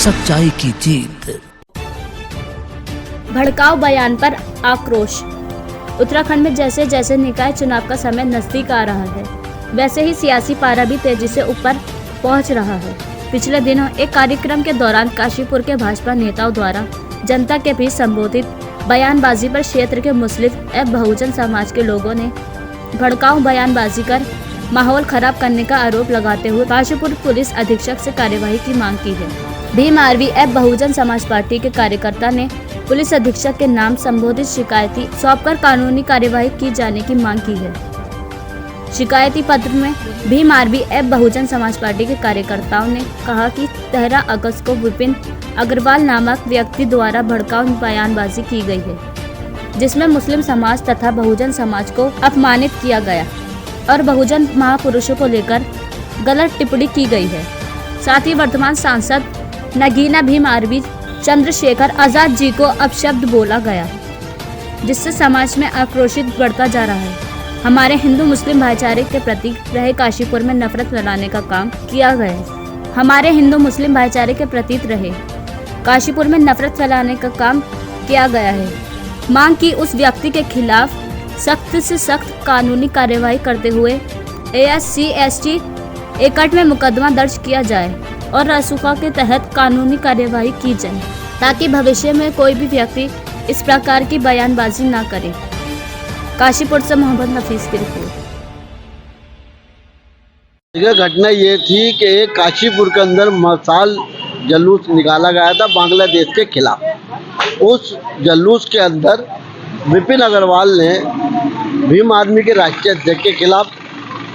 सच्चाई की जीत। भड़काऊ बयान पर आक्रोश। उत्तराखंड में जैसे जैसे निकाय चुनाव का समय नजदीक आ रहा है, वैसे ही सियासी पारा भी तेजी से ऊपर पहुंच रहा है। पिछले दिनों एक कार्यक्रम के दौरान काशीपुर के भाजपा नेताओं द्वारा जनता के बीच संबोधित बयानबाजी पर क्षेत्र के मुस्लिम एवं बहुजन समाज के लोगों ने भड़काऊ बयानबाजी कर माहौल खराब करने का आरोप लगाते हुए काशीपुर पुलिस अधीक्षक से कार्यवाही की मांग की है। भीम आर्मी एवं बहुजन समाज पार्टी के कार्यकर्ता ने पुलिस अधीक्षक के नाम संबोधित शिकायती सौंपकर कानूनी कार्यवाही की जाने की मांग की है। शिकायती पत्र में भीम आर्मी एवं बहुजन समाज पार्टी के कार्यकर्ताओं ने कहा कि 13 अगस्त को विपिन अग्रवाल नामक व्यक्ति द्वारा भड़काऊ बयानबाजी की गई है, जिसमें मुस्लिम समाज तथा बहुजन समाज को अपमानित किया गया और बहुजन महापुरुषों को लेकर गलत टिप्पणी की गई है। साथ ही वर्तमान सांसद नगीना भीम आर्मी चंद्रशेखर आजाद जी को अपशब्द बोला गया, जिससे समाज में आक्रोशित बढ़ता जा रहा है। हमारे हिंदू मुस्लिम भाईचारे के प्रतीक रहे काशीपुर में नफरत फैलाने का काम किया गया है। हमारे हिंदू मुस्लिम भाईचारे के प्रतीक रहे काशीपुर में नफरत फैलाने का काम किया गया है। मांग की उस व्यक्ति के खिलाफ सख्त से सख्त कानूनी कार्यवाही करते हुए ASC/ST एकट में मुकदमा दर्ज किया जाए और रसूखा के तहत कानूनी कार्यवाही की जाए, ताकि भविष्य में कोई भी व्यक्ति इस प्रकार की बयानबाजी न करे। काशीपुर से मोहम्मद नफीस की रिपोर्ट। घटना ये थी कि काशीपुर के अंदर मशाल जलूस निकाला गया था बांग्लादेश के खिलाफ। उस जलूस के अंदर विपिन अग्रवाल ने भीम आर्मी के राष्ट्रीय अध्यक्ष के खिलाफ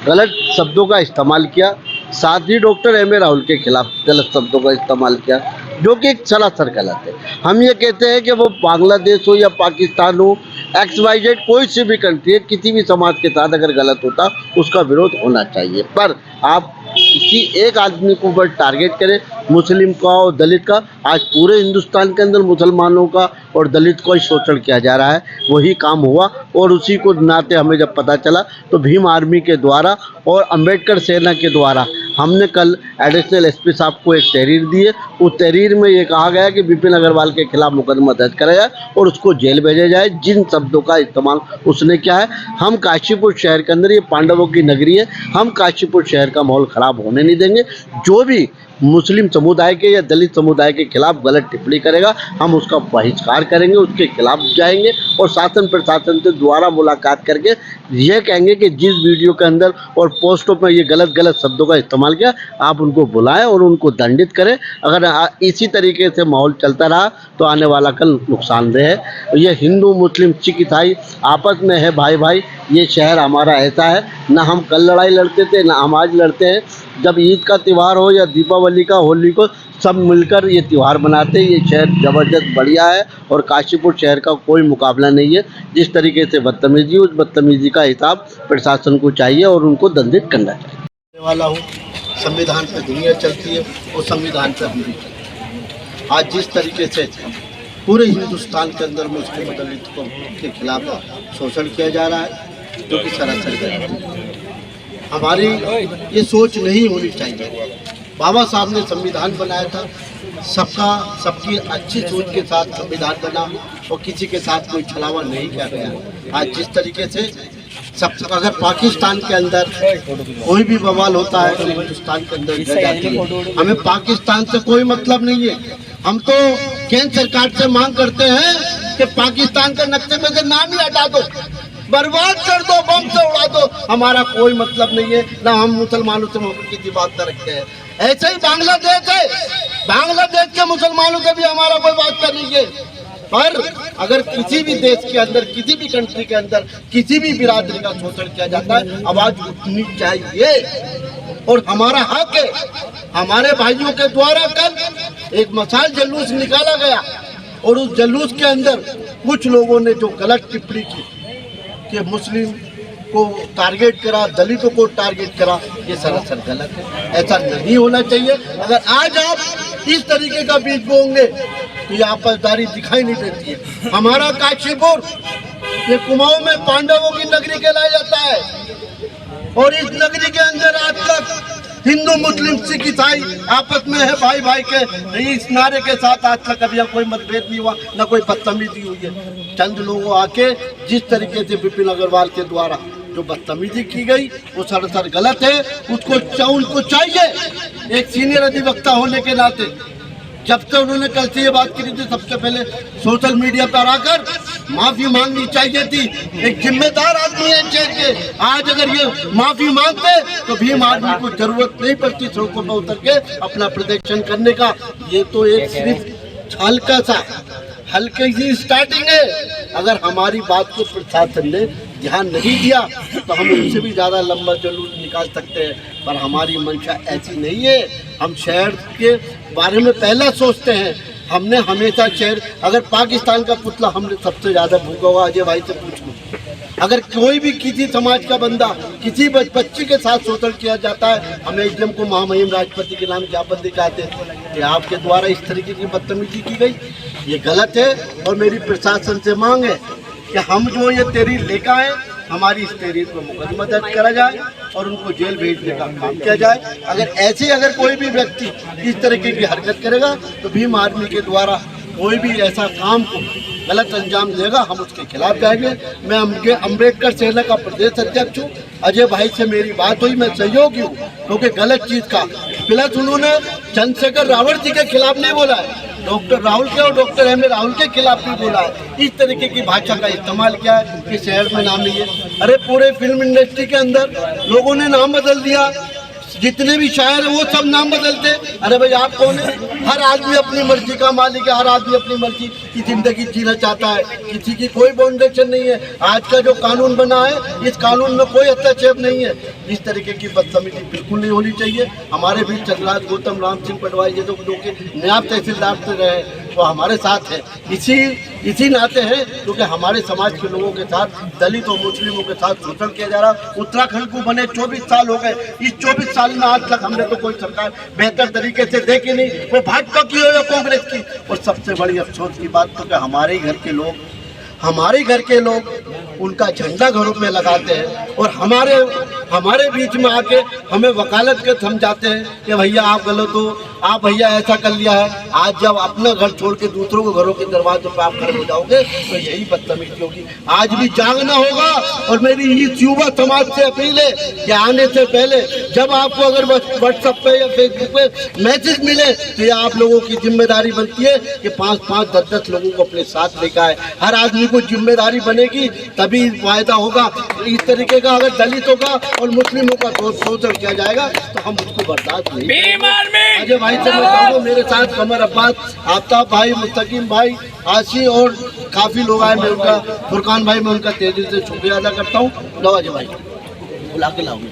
गलत शब्दों का इस्तेमाल किया, साथ ही डॉक्टर M.A. राहुल के खिलाफ गलत शब्दों का इस्तेमाल किया, जो कि सरासर गलत है। हम ये कहते हैं कि वो बांग्लादेश हो या पाकिस्तान हो, XYZ कोई सी भी कंट्री है, किसी भी समाज के साथ अगर गलत होता उसका विरोध होना चाहिए। पर आप किसी एक आदमी को ऊपर टारगेट करें, मुस्लिम का और दलित का। आज पूरे हिंदुस्तान के अंदर मुसलमानों का और दलित का ही शोषण किया जा रहा है, वही काम हुआ। और उसी को नाते हमें जब पता चला तो भीम आर्मी के द्वारा और अंबेडकर सेना के द्वारा हमने कल एडिशनल SP साहब को एक तहरीर दी है। उस तहरीर में ये कहा गया कि विपिन अग्रवाल के खिलाफ मुकदमा दर्ज कराया जाए और उसको जेल भेजा जाए, जिन शब्दों का इस्तेमाल उसने किया है। हम काशीपुर शहर के अंदर, ये पांडवों की नगरी है, हम काशीपुर शहर का माहौल ख़राब होने नहीं देंगे। जो भी मुस्लिम समुदाय के या दलित समुदाय के खिलाफ गलत टिप्पणी करेगा, हम उसका बहिष्कार करेंगे, उसके खिलाफ जाएंगे और शासन प्रशासन से दोबारा मुलाकात करके ये कहेंगे कि जिस वीडियो के अंदर और पोस्टों में ये गलत शब्दों का इस्तेमाल किया, आप उनको बुलाएं और उनको दंडित करें। अगर इसी तरीके से माहौल चलता रहा तो आने वाला कल नुकसानदेह है। ये हिंदू मुस्लिम सिख ईसाई आपस में है भाई भाई। ये शहर हमारा ऐसा है, ना हम कल लड़ाई लड़ते थे ना हम आज लड़ते हैं। जब ईद का त्यौहार हो या दीपावली का, होली को, सब मिलकर ये त्यौहार मनाते हैं। ये शहर ज़बरदस्त बढ़िया है और काशीपुर शहर का कोई मुकाबला नहीं है। जिस तरीके से बदतमीजी, उस बदतमीजी का हिसाब प्रशासन को चाहिए और उनको दंडित करना चाहिए। वाला हूँ, संविधान पर दुनिया चलती है और संविधान पर भी चलती है। आज जिस तरीके से पूरे हिंदुस्तान के अंदर मुस्लिम दलितों के खिलाफ शोषण किया जा रहा है, जो कि सरासर गलत है। हमारी ये सोच नहीं होनी चाहिए। बाबा साहब ने संविधान बनाया था, सबकी अच्छी सोच के साथ संविधान बना और किसी के साथ कोई छलावा नहीं किया गया। आज जिस तरीके से अगर पाकिस्तान के अंदर कोई भी बवाल होता है तो हिंदुस्तान के अंदर गिर जाती है। हमें पाकिस्तान से कोई मतलब नहीं है। हम तो केंद्र सरकार से मांग करते हैं कि पाकिस्तान के नक्शे में से नाम ही हटा दो, बर्बाद कर दो, बम से उड़ा दो। हमारा कोई मतलब नहीं है, ना हम मुसलमानों से मोहब्बत की बात रखते हैं। ऐसे ही बांग्लादेश है, बांग्लादेश के मुसलमानों से भी हमारा कोई वास्ता नहीं है। पर अगर किसी भी देश के अंदर, किसी भी कंट्री के अंदर किसी भी बिरादरी का शोषण किया जाता है, आवाज उठनी चाहिए और हमारा हक है। हमारे भाइयों के द्वारा कल एक मशाल जुलूस निकाला गया और उस जुलूस के अंदर कुछ लोगों ने जो गलत टिप्पणी की कि मुस्लिम को टारगेट करा, दलितों को टारगेट करा, ये सरासर गलत है। ऐसा नहीं होना चाहिए। अगर आज आप इस तरीके का बीज बोएंगे तो ये आपसदारी दिखाई नहीं देती है। हमारा काशीपुर ये कुमाऊं में पांडवों की नगरी कहलाया जाता है और इस नगरी के अंदर आज तक हिंदू मुस्लिम सिख ईसाई आपस में है भाई भाई के, इस नारे के साथ आज तक कभी कोई मतभेद नहीं हुआ, न कोई बदतमीजी हुई है। चंद लोगों आके जिस तरीके से विपिन अग्रवाल के द्वारा जो बदतमीजी की गई वो सरासर गलत है। उनको चाहिए एक सीनियर अधिवक्ता होने के नाते, जब से उन्होंने कल से ये बात की थी सबसे पहले सोशल मीडिया पर आकर माफी मांगनी चाहिए थी। एक जिम्मेदार आदमी है चेयर के, आज अगर ये माफी मांगते तो भीम आर्मी को जरूरत नहीं पड़ती सड़कों पर उतर के अपना प्रदर्शन करने का। ये तो एक सिर्फ हल्का सा हल्की सी स्टार्टिंग है। अगर हमारी बात को प्रशासन ने ध्यान नहीं दिया तो हम उनसे भी ज़्यादा लंबा जुलूस निकाल सकते हैं, पर हमारी मंशा ऐसी नहीं है। हम शहर के बारे में पहला सोचते हैं। हमने हमेशा शहर, अगर पाकिस्तान का पुतला हमने सबसे ज़्यादा भूखा हुआ, अजय भाई से पूछ लो, अगर कोई भी किसी समाज का बंदा किसी बच्ची के साथ शोषण किया जाता है, हम एसडीएम को महामहिम राष्ट्रपति के नाम ज्ञापन दिखाते हैं कि आपके द्वारा इस तरीके की बदतमीजी की गई, ये गलत है। और मेरी प्रशासन से मांग है कि हम जो ये तहरीर लेकर आए, हमारी इस तहरीर पर मुकदमा दर्ज करा जाए और उनको जेल भेजने का काम किया जाए। अगर कोई भी व्यक्ति इस तरीके की हरकत करेगा तो भीम आर्मी के द्वारा कोई भी ऐसा काम को गलत अंजाम देगा, हम उसके खिलाफ जाएंगे। मैं अम्बेडकर सेना का प्रदेश अध्यक्ष हूँ। अजय भाई से मेरी बात हुई, मैं सहयोगी हूँ, क्योंकि गलत चीज़ का प्लस उन्होंने चंद्रशेखर रावत जी के खिलाफ नहीं बोला है, डॉक्टर राहुल के और डॉक्टर एम ए राहुल के खिलाफ भी बोला है। इस तरीके की भाषा का इस्तेमाल किया है कि शहर में नाम नहीं है। अरे पूरे फिल्म इंडस्ट्री के अंदर लोगों ने नाम बदल दिया, जितने भी शायर हैं वो सब नाम बदलते। अरे भाई आप कौन है? हर आदमी अपनी मर्जी का मालिक है, हर आदमी अपनी मर्जी की जिंदगी जीना चाहता है, किसी की कोई बाउंडेशन नहीं है। आज का जो कानून बना है, इस कानून में कोई हस्तक्षेप नहीं है। इस तरीके की बदतमीजी बिल्कुल नहीं होनी चाहिए। हमारे भी चंद्रराज गौतम, राम सिंह पटवारी जो नायब तहसीलदार से रहे, वो हमारे साथ है, इसी नाते हैं क्योंकि हमारे समाज के लोगों के साथ, दलित और मुस्लिमों के साथ शोषण किया जा रहा। उत्तराखंड को बने 24 साल हो गए, इस 24 साल में आज तक हमने तो कोई सरकार बेहतर तरीके से देखी नहीं, वो भाजपा की हो या कांग्रेस की। और सबसे बड़ी अफसोस की बात तो कि हमारे घर के लोग उनका झंडा घरों में लगाते हैं और हमारे बीच में आके हमें वकालत के समझाते हैं कि भैया आप गलत हो, आप भैया ऐसा कर लिया है। आज जब अपना घर छोड़ के दूसरों के घरों के दरवाजों पर आप खड़े हो जाओगे तो यही बदतमीजी होगी। आज भी जागना होगा। और मेरी इस युवा समाज से अपील है कि आने से पहले जब आपको अगर व्हाट्सएप पे या फेसबुक पे मैसेज मिले तो ये आप लोगों की जिम्मेदारी बनती है कि 5-5, 10-10 लोगों को अपने साथ लेकर आए। हर आदमी को जिम्मेदारी बनेगी तभी फायदा होगा। इस तरीके का अगर दलितों का और मुस्लिमों का शोषण किया जाएगा तो हम उसको बर्दाश्त नहीं। अजय भाई से मैं कहूँगा, मेरे साथ कमर अब्बास, आफ्ताब भाई, मुस्तकीम भाई, आशी और काफ़ी लोग आए। मैं उनका, फुरकान भाई, मैं उनका तेजी से शुक्रिया अदा करता हूँ। लो अजय भाई बुला के लाऊंगा।